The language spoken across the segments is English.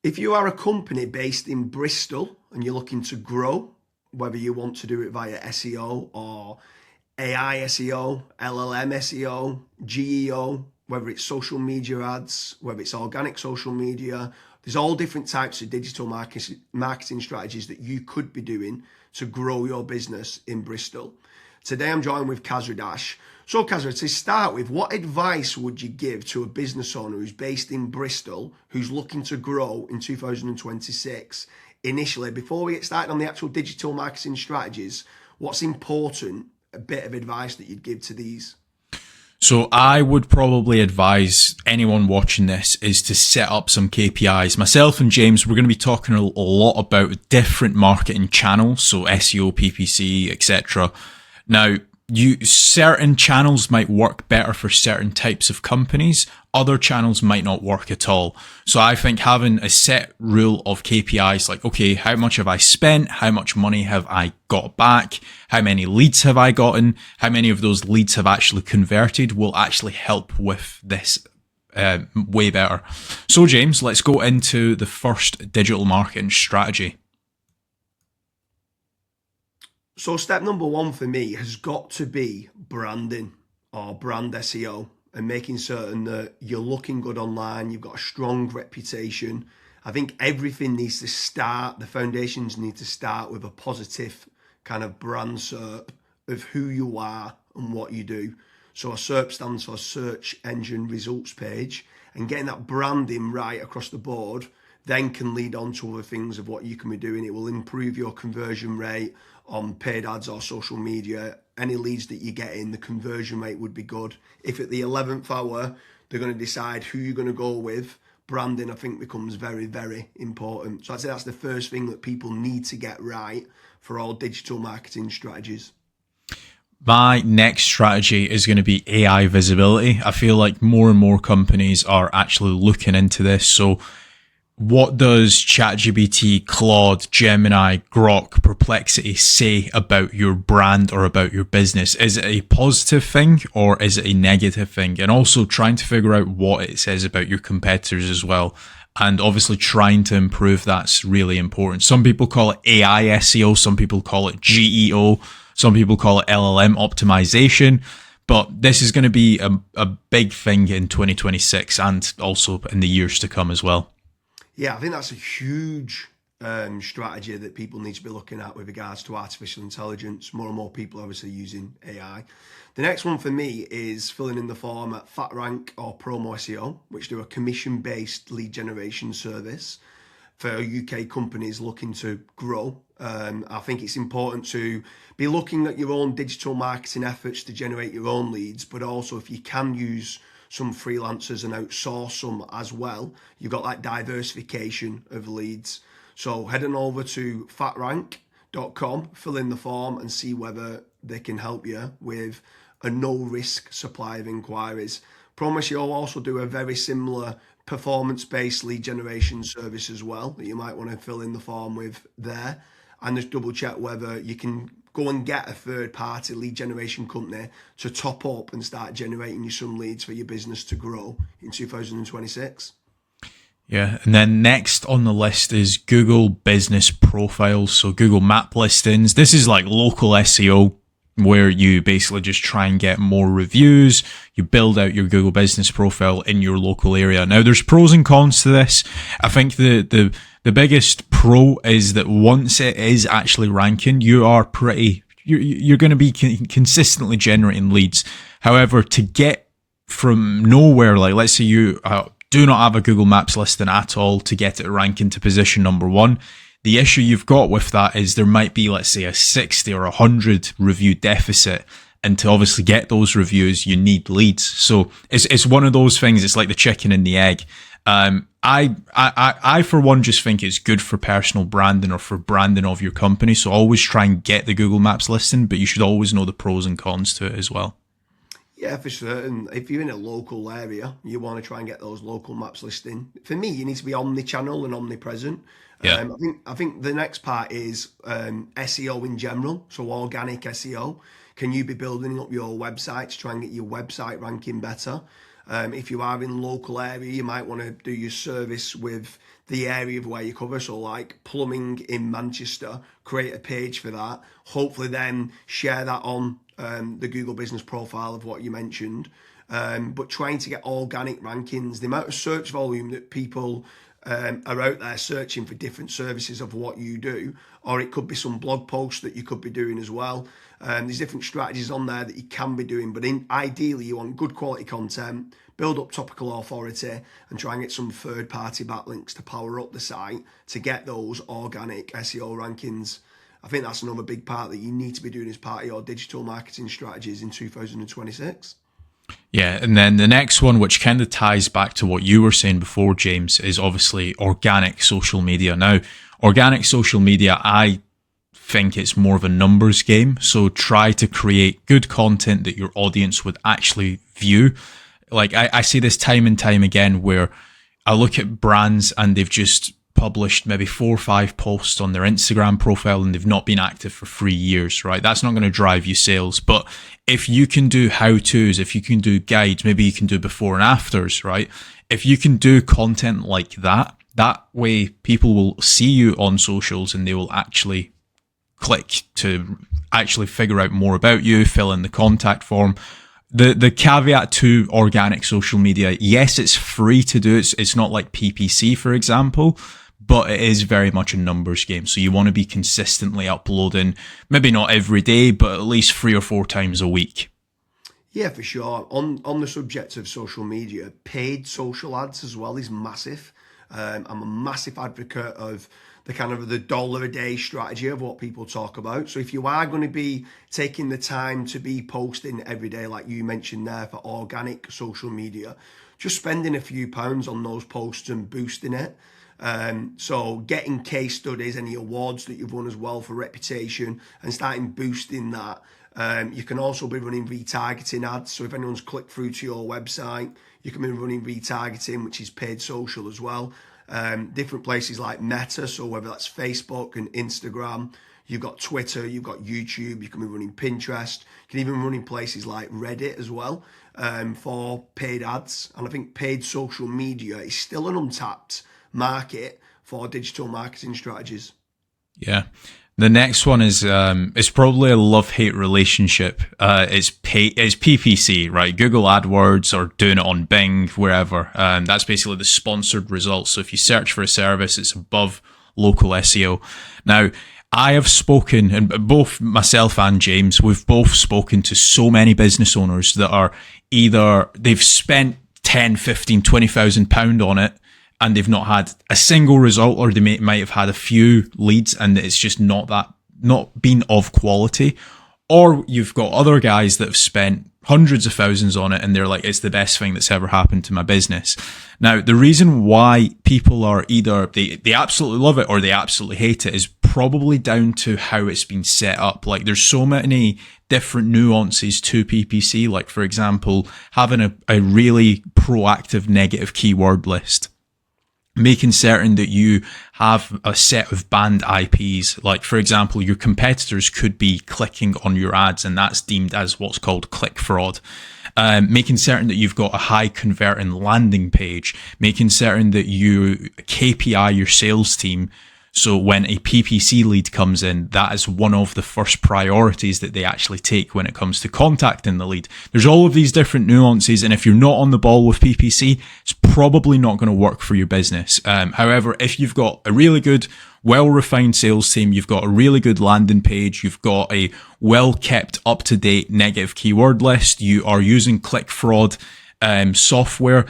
If you are a company based in Bristol and you're looking to grow, whether you want to do it via SEO or AI SEO, LLM SEO, GEO, whether it's social media ads, whether it's organic social media, there's all different types of digital marketing strategies that you could be doing to grow your business in Bristol. Today I'm joined with Kazra Dash. So Kazra, to start with, what advice would you give to a business owner who's based in Bristol, who's looking to grow in 2026? Initially, before we get started on the actual digital marketing strategies, what's important, a bit of advice that you'd give to these? So I would probably advise anyone watching this is to set up some KPIs. Myself and James, we're going to be talking a lot about different marketing channels, so SEO, PPC, etc. Now, certain channels might work better for certain types of companies. Other channels might not work at all. So I think having a set rule of KPIs, like, okay, how much have I spent? How much money have I got back? How many leads have I gotten? How many of those leads have actually converted will actually help with this way better. So James, let's go into the first digital marketing strategy. So step number one for me has got to be branding or brand SEO and making certain that you're looking good online, you've got a strong reputation. I think everything needs to start, the foundations need to start with a positive kind of brand SERP of who you are and what you do. So a SERP stands for Search Engine Results Page, and getting that branding right across the board then can lead on to other things of what you can be doing. It will improve your conversion rate on paid ads or social media. Any leads that you get in, the conversion rate would be good. If at the 11th hour, they're going to decide who you're going to go with, branding, I think, becomes very, very important. So I'd say that's the first thing that people need to get right for all digital marketing strategies. My next strategy is going to be AI visibility. I feel like more and more companies are actually looking into this. So what does ChatGPT, Claude, Gemini, Grok, Perplexity say about your brand or about your business? Is it a positive thing or is it a negative thing? And also trying to figure out what it says about your competitors as well. And obviously trying to improve that's really important. Some people call it AI SEO, some people call it GEO, some people call it LLM optimization. But this is going to be a big thing in 2026 and also in the years to come as well. Yeah, I think that's a huge strategy that people need to be looking at with regards to artificial intelligence. More and more people are obviously using AI. The next one for me is filling in the form at FatRank or Promo SEO, which do a commission-based lead generation service for UK companies looking to grow. I think it's important to be looking at your own digital marketing efforts to generate your own leads, but also if you can use some freelancers and outsource some as well, you've got that diversification of leads. So head on over to fatrank.com, fill in the form and see whether they can help you with a no-risk supply of inquiries. Promise you'll also do a very similar performance-based lead generation service as well that you might want to fill in the form with there, and just double check whether you can go and get a third-party lead generation company to top up and start generating you some leads for your business to grow in 2026. Yeah, and then next on the list is Google Business Profiles, so Google Map listings. This is like local SEO where you basically just try and get more reviews. You build out your Google Business Profile in your local area. Now, there's pros and cons to this. I think the biggest pro is that once it is actually ranking, you're going to be consistently generating leads. However, to get from nowhere, like let's say you do not have a Google Maps listing at all, to get it ranking to position number one, the issue you've got with that is there might be, let's say, a 60 or 100 review deficit. And to obviously get those reviews, you need leads. So it's one of those things. It's like the chicken and the egg. I for one just think it's good for personal branding or for branding of your company. So always try and get the Google Maps listing, but you should always know the pros and cons to it as well. Yeah, for certain. If you're in a local area, you want to try and get those local maps listing. For me, you need to be omnichannel and omnipresent. Yeah. I think the next part is SEO in general, so organic SEO. Can you be building up your website to try and get your website ranking better? If you are in local area, you might want to do your service with the area of where you cover. So like plumbing in Manchester, create a page for that. Hopefully then share that on the Google business profile of what you mentioned. But trying to get organic rankings, the amount of search volume that people are out there searching for different services of what you do, or it could be some blog posts that you could be doing as well. There's different strategies on there that you can be doing, but ideally you want good quality content, build up topical authority, and try and get some third-party backlinks to power up the site to get those organic SEO rankings. I think that's another big part that you need to be doing as part of your digital marketing strategies in 2026. Yeah, and then the next one, which kind of ties back to what you were saying before, James, is obviously organic social media. Now, organic social media, I think it's more of a numbers game. So try to create good content that your audience would actually view. Like I see this time and time again where I look at brands and they've just published maybe 4 or 5 posts on their Instagram profile and they've not been active for 3 years, right? That's not going to drive you sales. But if you can do how-tos, if you can do guides, maybe you can do before and afters, right? If you can do content like that, that way people will see you on socials and they will actually click to actually figure out more about you, fill in the contact form. The caveat to organic social media, yes, it's free to do. It's not like PPC, for example, but it is very much a numbers game. So you want to be consistently uploading, maybe not every day, but at least 3 or 4 times a week. Yeah, for sure. On the subject of social media, paid social ads as well is massive. I'm a massive advocate of the kind of the dollar a day strategy of what people talk about. So if you are going to be taking the time to be posting every day, like you mentioned there for organic social media, just spending a few pounds on those posts and boosting it. So getting case studies, any awards that you've won as well for reputation, and starting boosting that. You can also be running retargeting ads. So if anyone's clicked through to your website, you can be running retargeting, which is paid social as well. Different places like Meta, so whether that's Facebook and Instagram, you've got Twitter, you've got YouTube, you can be running Pinterest, you can even run in places like Reddit as well for paid ads. And I think paid social media is still an untapped market for digital marketing strategies. Yeah. The next one is it's probably a love-hate relationship. It's PPC, right? Google AdWords or doing it on Bing, wherever. That's basically the sponsored results. So if you search for a service, it's above local SEO. Now, I have spoken, and both myself and James, we've both spoken to so many business owners that are either they've spent 10, 15, 20,000 pound on it, and they've not had a single result, or they might have had a few leads and it's just not been of quality. Or you've got other guys that have spent hundreds of thousands on it and they're like, it's the best thing that's ever happened to my business. Now, the reason why people are either they absolutely love it or they absolutely hate it is probably down to how it's been set up. Like there's so many different nuances to PPC. Like for example, having a really proactive negative keyword list. Making certain that you have a set of banned IPs. Like, for example, your competitors could be clicking on your ads, and that's deemed as what's called click fraud. Making certain that you've got a high converting landing page. Making certain that you KPI your sales team. So when a PPC lead comes in, that is one of the first priorities that they actually take when it comes to contacting the lead. There's all of these different nuances, and if you're not on the ball with PPC, it's probably not going to work for your business. However, if you've got a really good, well-refined sales team, you've got a really good landing page, you've got a well-kept, up-to-date negative keyword list, you are using click fraud software,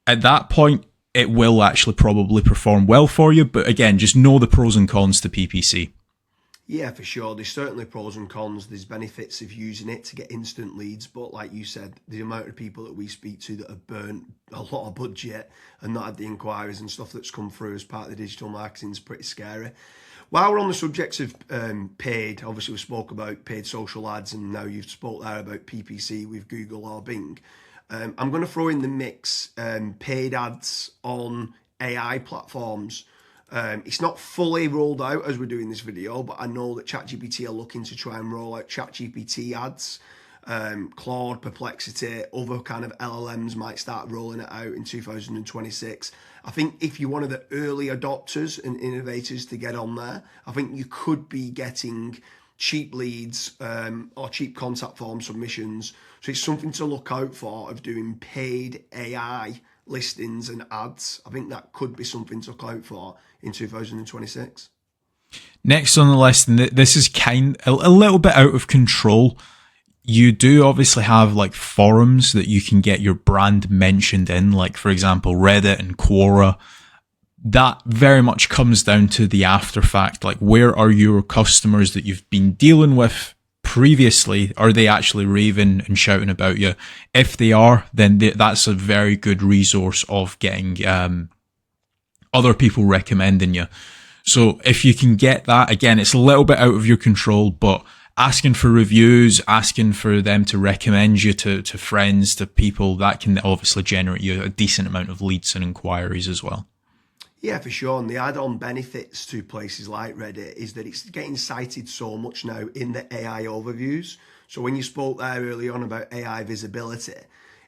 at that point, it will actually probably perform well for you. But again, just know the pros and cons to PPC. Yeah, for sure. There's certainly pros and cons. There's benefits of using it to get instant leads. But like you said, the amount of people that we speak to that have burnt a lot of budget and not had the inquiries and stuff that's come through as part of the digital marketing is pretty scary. While we're on the subject of paid, obviously we spoke about paid social ads, and now you've spoke there about PPC with Google or Bing. I'm going to throw in the mix paid ads on AI platforms. It's not fully rolled out as we're doing this video, but I know that ChatGPT are looking to try and roll out ChatGPT ads. Claude, Perplexity, other kind of LLMs might start rolling it out in 2026. I think if you're one of the early adopters and innovators to get on there, I think you could be getting cheap leads or cheap contact form submissions. So it's something to look out for of doing paid AI listings and ads. I think that could be something to look out for in 2026. Next on the list, and this is a little bit out of control. You do obviously have like forums that you can get your brand mentioned in, like for example, Reddit and Quora. That very much comes down to the after fact. Like, where are your customers that you've been dealing with previously? Are they actually raving and shouting about you? If they are, then that's a very good resource of getting other people recommending you. So if you can get that, again, it's a little bit out of your control, but asking for reviews, asking for them to recommend you to friends, to people, that can obviously generate you a decent amount of leads and inquiries as well. Yeah, for sure. And the add-on benefits to places like Reddit is that it's getting cited so much now in the AI overviews. So when you spoke there early on about AI visibility,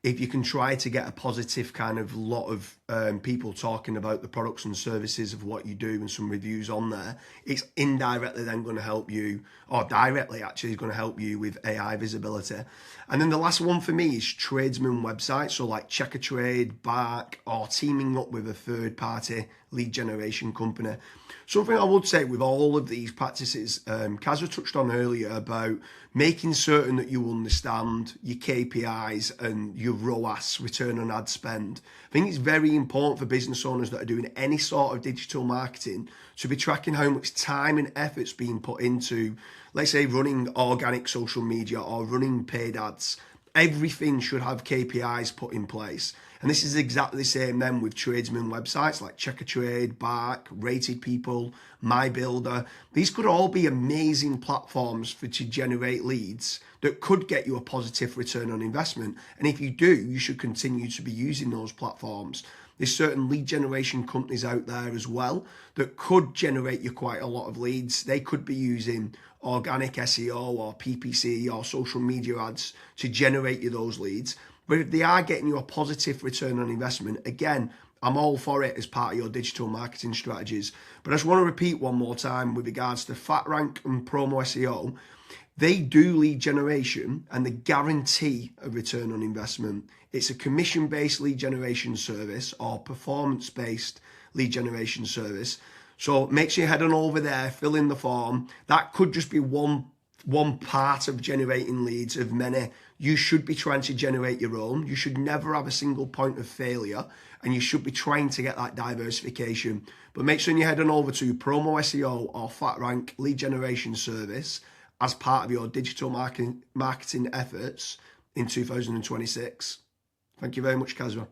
if you can try to get a positive kind of lot of people talking about the products and services of what you do and some reviews on there, it's indirectly then going to help you, or directly actually is going to help you with AI visibility. And then the last one for me is tradesman websites, so like Check a Trade, Bark, or teaming up with a third-party lead generation company. Something I would say with all of these practices, Kazra touched on earlier about making certain that you understand your KPIs and your ROAS, return on ad spend. I think it's very important for business owners that are doing any sort of digital marketing to be tracking how much time and effort's being put into, let's say, running organic social media or running paid ads. Everything should have KPIs put in place. And this is exactly the same then with tradesman websites like Check a Trade, Bark, Rated People, My Builder. These could all be amazing platforms to generate leads that could get you a positive return on investment. And if you do, you should continue to be using those platforms. There's certain lead generation companies out there as well that could generate you quite a lot of leads. They could be using organic SEO or PPC or social media ads to generate you those leads. But if they are getting you a positive return on investment, again, I'm all for it as part of your digital marketing strategies. But I just want to repeat one more time with regards to FatRank and Promo SEO. They do lead generation and they guarantee a return on investment. It's a commission-based lead generation service or performance-based lead generation service. So make sure you head on over there, fill in the form. That could just be one part of generating leads of many. You should be trying to generate your own. You should never have a single point of failure, and you should be trying to get that diversification. But make sure you head on over to Promo SEO or FatRank lead generation service as part of your digital marketing efforts in 2026. Thank you very much, Kazra.